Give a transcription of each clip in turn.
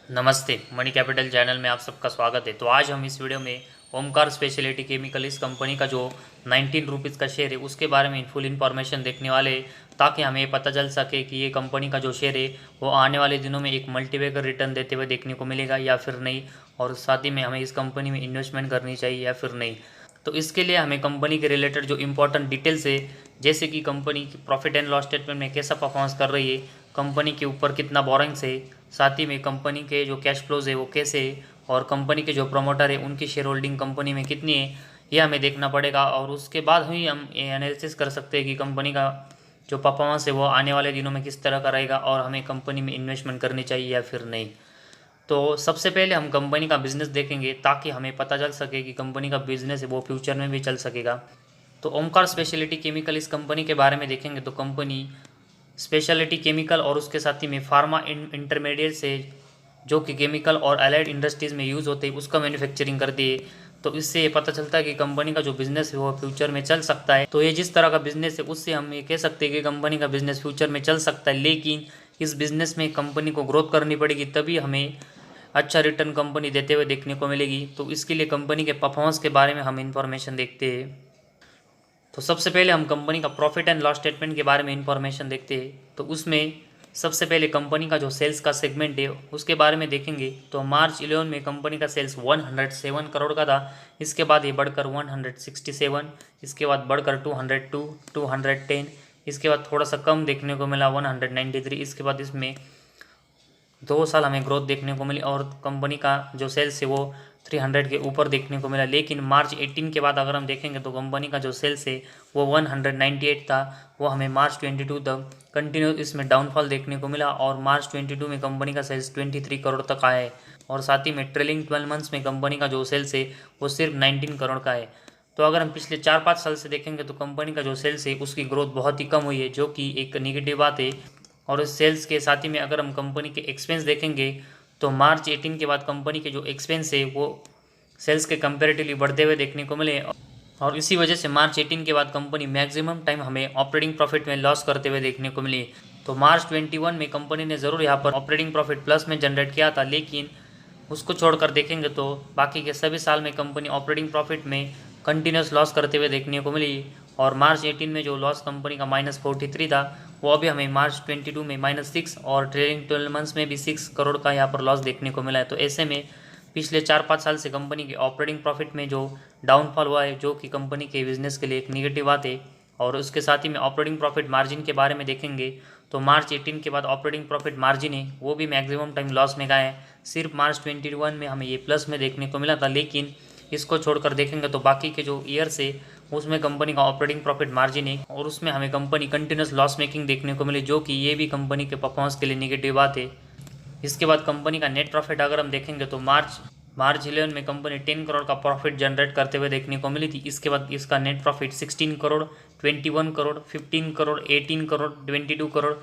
नमस्ते, money capital channel में आप सबका स्वागत है। तो आज हम इस वीडियो में ओमकार स्पेशलिटी केमिकल इस कंपनी का जो 19 रुपीज़ का शेयर है उसके बारे में फुल इन्फॉर्मेशन देखने वाले हैं, ताकि हमें पता चल सके कि ये कंपनी का जो शेयर है वो आने वाले दिनों में एक मल्टीबैगर रिटर्न देते हुए देखने को मिलेगा या फिर नहीं, और साथ ही में हमें इस कंपनी में इन्वेस्टमेंट करनी चाहिए या फिर नहीं। तो इसके लिए हमें कंपनी के रिलेटेड जो इंपॉर्टेंट डिटेल्स है, जैसे कि कंपनी की प्रॉफिट एंड लॉस स्टेटमेंट में कैसा परफॉर्मेंस कर रही है, कंपनी के ऊपर कितना बोरिंग्स है, साथ ही में कंपनी के जो कैश फ्लोज है वो कैसे है, और कंपनी के जो प्रमोटर है उनकी शेयर होल्डिंग कंपनी में कितनी है, ये हमें देखना पड़ेगा। और उसके बाद ही हम ये एनालिसिस कर सकते हैं कि कंपनी का जो परफॉर्मेंस है वो आने वाले दिनों में किस तरह का रहेगा और हमें कंपनी में इन्वेस्टमेंट करनी चाहिए या फिर नहीं। तो सबसे पहले हम कंपनी का बिजनेस देखेंगे, ताकि हमें पता चल सके कि कंपनी का बिजनेस है वो फ्यूचर में भी चल सकेगा। तो ओमकार स्पेशलिटी केमिकल इस कंपनी के बारे में देखेंगे तो कंपनी स्पेशलिटी केमिकल और उसके साथ ही में फार्मा इंटरमीडिएट से जो कि केमिकल और अलाइड इंडस्ट्रीज़ में यूज़ होते हैं उसका मैन्युफैक्चरिंग करती है। तो इससे ये पता चलता है कि कंपनी का जो बिज़नेस है वो फ्यूचर में चल सकता है। तो ये जिस तरह का बिज़नेस है उससे हम ये कह सकते हैं कि कंपनी का बिज़नेस फ्यूचर में चल सकता है, लेकिन इस बिज़नेस में कंपनी को ग्रोथ करनी पड़ेगी, तभी हमें अच्छा रिटर्न कंपनी देते हुए देखने को मिलेगी। तो इसके लिए कंपनी के परफॉर्मेंस के बारे में हम इंफॉर्मेशन देखते हैं। तो सबसे पहले हम कंपनी का प्रॉफिट एंड लॉस स्टेटमेंट के बारे में इंफॉर्मेशन देखते हैं। तो उसमें सबसे पहले कंपनी का जो सेल्स का सेगमेंट है उसके बारे में देखेंगे। तो मार्च 11 में कंपनी का सेल्स 107 करोड़ का था। इसके बाद ये बढ़कर 167, इसके बाद बढ़कर 202, 210, इसके बाद थोड़ा सा कम देखने को मिला 193। इसके बाद इसमें 2 साल हमें ग्रोथ देखने को मिली और कंपनी का जो सेल्स है वो 300 के ऊपर देखने को मिला। लेकिन मार्च 18 के बाद अगर हम देखेंगे तो कंपनी का जो सेल्स है वो 198 था, वो हमें मार्च 22 तक कंटिन्यू इसमें डाउनफॉल देखने को मिला और मार्च 22 में कंपनी का सेल्स 23 करोड़ तक आया है। और साथ ही में ट्रेलिंग 12 मंथ्स में कंपनी का जो सेल्स है वो सिर्फ 19 करोड़ का है। तो अगर हम पिछले 4-5 साल से देखेंगे तो कंपनी का जो सेल्स है उसकी ग्रोथ बहुत ही कम हुई है, जो कि एक निगेटिव बात है। और इस सेल्स के साथ ही में अगर हम कंपनी के एक्सपेंस देखेंगे तो मार्च 18 के बाद कंपनी के जो एक्सपेंस है वो सेल्स के कंपेरेटिवली बढ़ते हुए देखने को मिले। और इसी वजह से मार्च 18 के बाद कंपनी मैक्सिमम टाइम हमें ऑपरेटिंग प्रॉफिट में लॉस करते हुए देखने को मिली। तो मार्च 21 में कंपनी ने ज़रूर यहाँ पर ऑपरेटिंग प्रॉफिट प्लस में जनरेट किया था, लेकिन उसको छोड़कर देखेंगे तो बाकी के सभी साल में कंपनी ऑपरेटिंग प्रॉफिट में कंटिन्यूस लॉस करते हुए देखने को मिली। और मार्च 18 में जो लॉस कंपनी का -43 था वो अभी हमें मार्च 22 में -6 और ट्रेलिंग 12 मंथ्स में भी 6 करोड़ का यहाँ पर लॉस देखने को मिला है। तो ऐसे में पिछले 4-5 साल से कंपनी के ऑपरेटिंग प्रॉफिट में जो डाउनफॉल हुआ है, जो कि कंपनी के बिजनेस के लिए एक निगेटिव बात है। और उसके साथ ही में ऑपरेटिंग प्रॉफिट मार्जिन के बारे में देखेंगे तो मार्च 18 के बाद ऑपरेटिंग प्रॉफिट मार्जिन है वो भी मैक्सिमम टाइम लॉस में गया है। सिर्फ मार्च 21 में हमें ये प्लस में देखने को मिला था, लेकिन इसको छोड़कर देखेंगे तो बाकी के जो ईयर्स है उसमें कंपनी का ऑपरेटिंग प्रॉफिट मार्जिन है और उसमें हमें कंपनी कंटिन्यूस लॉस मेकिंग देखने को मिली, जो कि ये भी कंपनी के परफॉर्मेंस के लिए निगेटिव बात है। इसके बाद कंपनी का नेट प्रॉफिट अगर हम देखेंगे तो मार्च 11 में कंपनी 10 करोड़ का प्रॉफिट जनरेट करते हुए देखने को मिली थी। इसके बाद इसका नेट प्रॉफिट 16 करोड़, 21 करोड़, 15 करोड़, 18 करोड़, 22 करोड़।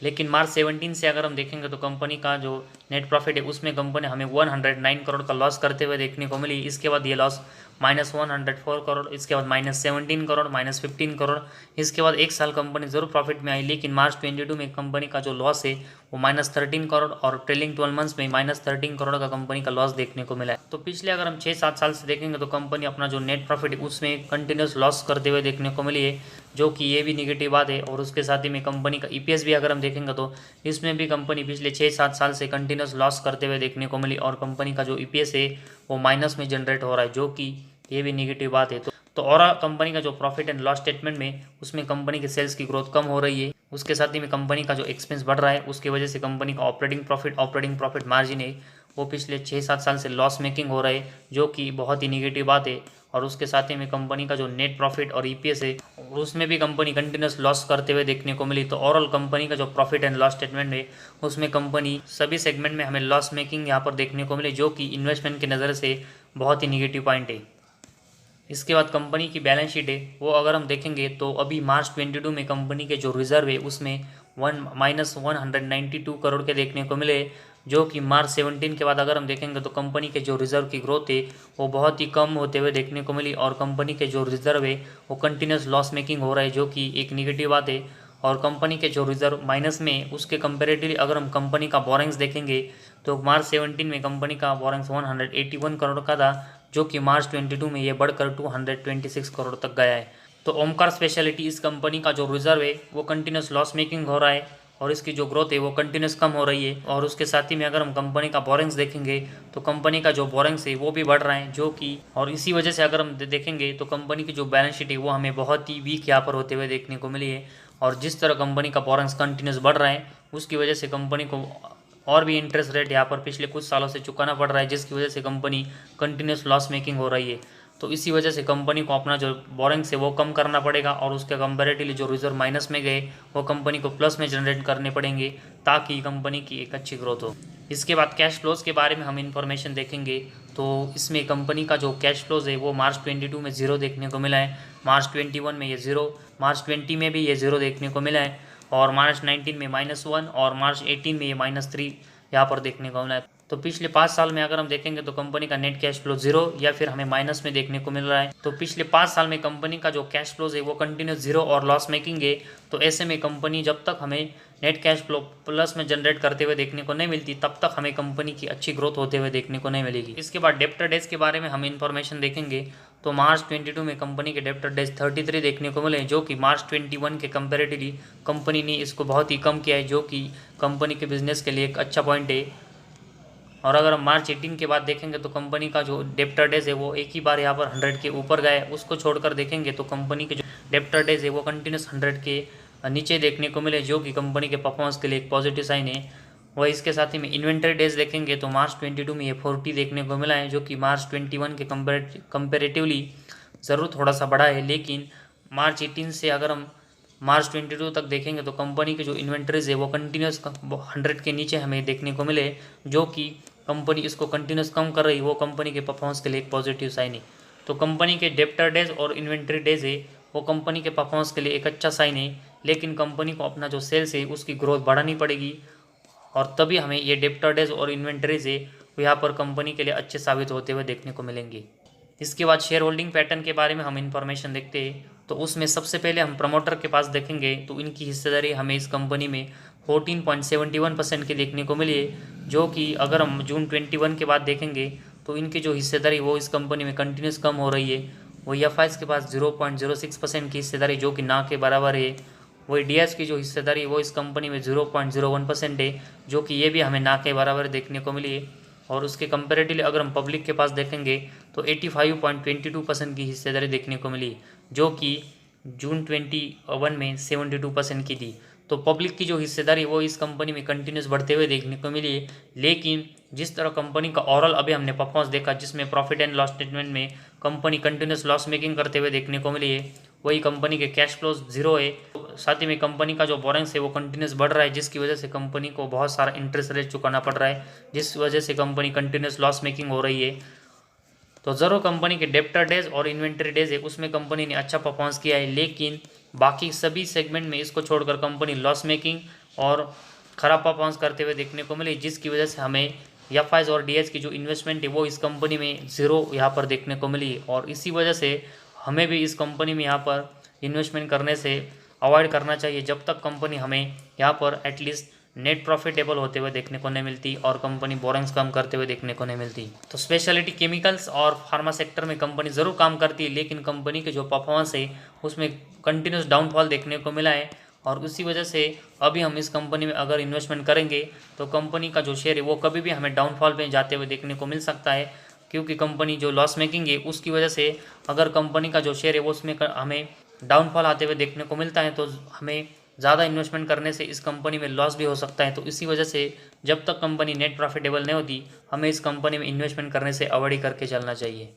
लेकिन मार्च 17 से अगर हम देखेंगे तो कंपनी का जो नेट प्रॉफिट है उसमें कंपनी हमें 109 करोड़ का लॉस करते हुए देखने को मिली। इसके बाद ये लॉस -104 करोड़, इसके बाद -17 करोड़, -15 करोड़। इसके बाद एक साल कंपनी ज़रूर प्रॉफिट में आई, लेकिन मार्च 22 में कंपनी का जो लॉस है वो -13 करोड़ और ट्रेलिंग 12 मंथ्स में -13 करोड़ का कंपनी का लॉस देखने को मिला है। तो पिछले अगर हम 6-7 साल से देखेंगे तो कंपनी अपना जो नेट प्रॉफिट है उसमें कंटिन्यूस लॉस करते हुए देखने को मिली है, जो कि ये भी निगेटिव बात है। और उसके साथ ही में कंपनी का ईपीएस भी अगर हम देखेंगे तो इसमें भी कंपनी पिछले 6-7 साल से कंटिन्यूस लॉस करते हुए देखने को मिली और कंपनी का जो ईपीएस है वो माइनस में जनरेट हो रहा है, जो कि ये भी निगेटिव बात है। तो और कंपनी का जो प्रॉफिट एंड लॉस स्टेटमेंट में उसमें कंपनी के सेल्स की ग्रोथ कम हो रही है, उसके साथ ही में कंपनी का जो एक्सपेंस बढ़ रहा है, उसकी वजह से कंपनी का ऑपरेटिंग प्रॉफिट मार्जिन है वो पिछले 6-7 साल से लॉस मेकिंग हो रहा है, जो कि बहुत ही निगेटिव बात है। और उसके साथ ही में कंपनी का जो नेट प्रॉफिट और ईपीएस है उसमें भी कंपनी कंटिन्यूस लॉस करते हुए देखने को मिली। तो ओवरऑल कंपनी का जो प्रॉफिट एंड लॉस स्टेटमेंट है उसमें कंपनी सभी सेगमेंट में हमें लॉस मेकिंग यहाँ पर देखने को मिले, जो कि इन्वेस्टमेंट की नज़र से बहुत ही निगेटिव पॉइंट है। इसके बाद कंपनी की बैलेंस शीट है वो अगर हम देखेंगे तो अभी मार्च 22 में कंपनी के जो रिजर्व है उसमें -192 करोड़ के देखने को मिले, जो कि मार्च 17 के बाद अगर हम देखेंगे तो कंपनी के जो रिजर्व की ग्रोथ है वो बहुत ही कम होते हुए देखने को मिली और कंपनी के जो रिजर्व है वो कंटिन्यूस लॉस मेकिंग हो रहा है, जो कि एक निगेटिव बात है। और कंपनी के जो रिजर्व माइनस में उसके कंपेरेटिवली अगर हम कंपनी का बोरिंग्स देखेंगे तो मार्च 17 में कंपनी का बोरिंग्स 181 करोड़ का था, जो कि मार्च 22 में ये बढ़कर 226 करोड़ तक गया है। तो ओमकार स्पेशलिटी इस कंपनी का जो रिजर्व है वो कंटिन्यूस लॉस मेकिंग हो रहा है और इसकी जो ग्रोथ है वो कंटिन्यूस कम हो रही है। और उसके साथ ही में अगर हम कंपनी का बोरिंग्स देखेंगे तो कंपनी का जो बोरिंग्स है वो भी बढ़ रहा है, जो कि और इसी वजह से अगर हम देखेंगे तो कंपनी की जो बैलेंस शीट है वो हमें बहुत ही वीक यहाँ पर होते हुए देखने को मिली है। और जिस तरह कंपनी का बोरिंग्स कंटिन्यूस बढ़ रहा है उसकी वजह से कंपनी को और भी इंटरेस्ट रेट यहाँ पर पिछले कुछ सालों से चुकाना पड़ रहा है, जिसकी वजह से कंपनी कंटिन्यूस लॉस मेकिंग हो रही है। तो इसी वजह से कंपनी को अपना जो बोरिंग्स है वो कम करना पड़ेगा और उसके कंपेरेटिवली जो रिजर्व माइनस में गए वो कंपनी को प्लस में जनरेट करने पड़ेंगे ताकि कंपनी की एक अच्छी ग्रोथ हो। इसके बाद कैश फ्लोज के बारे में हम इंफॉर्मेशन देखेंगे तो इसमें कंपनी का जो कैश फ्लोज है वो मार्च 22 में ज़ीरो देखने को मिला है, मार्च 21 में ये ज़ीरो, मार्च 20 में भी ये ज़ीरो देखने को मिला है और मार्च 19 में -1 और मार्च 18 में ये -3 यहाँ पर देखने को मिला है। तो पिछले 5 साल में अगर हम देखेंगे तो कंपनी का नेट कैश फ्लो जीरो या फिर हमें माइनस में देखने को मिल रहा है। तो पिछले 5 साल में कंपनी का जो कैश फ्लोज है वो कंटिन्यूस जीरो और लॉस मेकिंग है। तो ऐसे में कंपनी जब तक हमें नेट कैश फ्लो प्लस में जनरेट करते हुए देखने को नहीं मिलती तब तक हमें कंपनी की अच्छी ग्रोथ होते हुए देखने को नहीं मिलेगी। इसके बाद डेप्टर डेज के बारे में हम इंफॉर्मेशन देखेंगे तो मार्च 22 में कंपनी के डेप्टर डेज 33 देखने को मिले, जो कि मार्च 21 के कंपेरेटिवली कंपनी ने इसको बहुत ही कम किया है, जो कि कंपनी के बिजनेस के लिए एक अच्छा पॉइंट है। और अगर हम मार्च 18 के बाद देखेंगे तो कंपनी का जो डेप्टर डेज है वो एक ही बार यहाँ पर 100 के ऊपर गए, उसको छोड़कर देखेंगे तो कंपनी के जो डेप्टर डेज है वो कंटिन्यूस 100 के नीचे देखने को मिले, जो कि कंपनी के परफॉर्मेंस के लिए एक पॉजिटिव साइन है। वह इसके साथ ही में इन्वेंटरी डेज देखेंगे तो मार्च 22 में ये 40 देखने को मिला है, जो कि मार्च 21 के कंपेरेटिवली ज़रूर थोड़ा सा बड़ा है। लेकिन मार्च 18 से अगर हम मार्च 22 तक देखेंगे तो कंपनी के जो इन्वेंटरीज है वो कंटिन्यूस 100 के नीचे हमें देखने को मिले, जो कि कंपनी इसको कंटिन्यूस कम कर रही है, वो कंपनी के परफॉर्मेंस के लिए एक पॉजिटिव साइन है। तो कंपनी के डेप्टर डेज और इन्वेंट्री डेज है वो कंपनी के परफॉर्मेंस के लिए एक अच्छा साइन है, लेकिन कंपनी को अपना जो सेल्स है उसकी ग्रोथ बढ़ानी पड़ेगी और तभी हमें ये डेप्टर डेज और इन्वेंट्रीज है वो यहाँ पर कंपनी के लिए अच्छे साबित होते हुए देखने को मिलेंगे। इसके बाद शेयर होल्डिंग पैटर्न के बारे में हम इंफॉर्मेशन देखते हैं तो उसमें सबसे पहले हम प्रमोटर के पास देखेंगे तो इनकी हिस्सेदारी हमें इस कंपनी में 14.71% की देखने को मिली है, जो कि अगर हम जून 21 के बाद देखेंगे तो इनकी जो हिस्सेदारी वो इस कंपनी में कंटिन्यूस कम हो रही है। वही एफआईएस के पास 0.06% की हिस्सेदारी जो कि ना के बराबर है। वही डीएस की जो हिस्सेदारी वो इस कंपनी में 0.01% है, जो कि ये भी हमें ना के बराबर देखने को मिली है। और उसके कंपेरेटिवली अगर हम पब्लिक के पास देखेंगे तो 85.22% की हिस्सेदारी देखने को मिली, जो कि जून 21 में 72% की थी। तो पब्लिक की जो हिस्सेदारी वो इस कंपनी में कंटिन्यूस बढ़ते हुए देखने को मिली है। लेकिन जिस तरह कंपनी का ओवरऑल अभी हमने परफॉर्मेंस देखा जिसमें प्रॉफिट एंड लॉस स्टेटमेंट में कंपनी कंटिन्यूस लॉस मेकिंग करते हुए देखने को मिली है, वही कंपनी के कैश फ्लोज जीरो है। साथ ही में कंपनी का जो बोरेंस है वो कंटिन्यूस बढ़ रहा है, जिसकी वजह से कंपनी को बहुत सारा इंटरेस्ट रेट चुकाना पड़ रहा है, जिस वजह से कंपनी कंटिन्यूस लॉस मेकिंग हो रही है। तो ज़रूर कंपनी के डेप्टर डेज और इन्वेंट्री डेज है उसमें कंपनी ने अच्छा परफॉर्मेंस किया है, लेकिन बाकी सभी सेगमेंट में इसको छोड़कर कंपनी लॉस मेकिंग और ख़राब परफॉर्मेंस करते हुए देखने को मिली, जिसकी वजह से हमें एफआईएस और डीएस की जो इन्वेस्टमेंट है वो इस कंपनी में ज़ीरो यहाँ पर देखने को मिली। और इसी वजह से हमें भी इस कंपनी में यहाँ पर इन्वेस्टमेंट करने से अवॉइड करना चाहिए जब तक कंपनी हमें यहाँ पर एटलीस्ट नेट प्रॉफिटेबल होते हुए देखने को नहीं मिलती और कंपनी बोरिंग्स कम करते हुए देखने को नहीं मिलती। तो स्पेशलिटी केमिकल्स और फार्मा सेक्टर में कंपनी ज़रूर काम करती है, लेकिन कंपनी के जो परफॉर्मेंस है उसमें कंटिन्यूस डाउनफॉल देखने को मिला है। और उसी वजह से अभी हम इस कंपनी में अगर इन्वेस्टमेंट करेंगे तो कंपनी का जो शेयर है वो कभी भी हमें डाउनफॉल में जाते हुए देखने को मिल सकता है, क्योंकि कंपनी जो लॉस मेकिंग है उसकी वजह से अगर कंपनी का जो शेयर है वो उसमें हमें डाउनफॉल आते हुए देखने को मिलता है तो हमें ज़्यादा इन्वेस्टमेंट करने से इस कंपनी में लॉस भी हो सकता है। तो इसी वजह से जब तक कंपनी नेट प्रॉफिटेबल नहीं होती हमें इस कंपनी में इन्वेस्टमेंट करने से अवॉइड करके चलना चाहिए।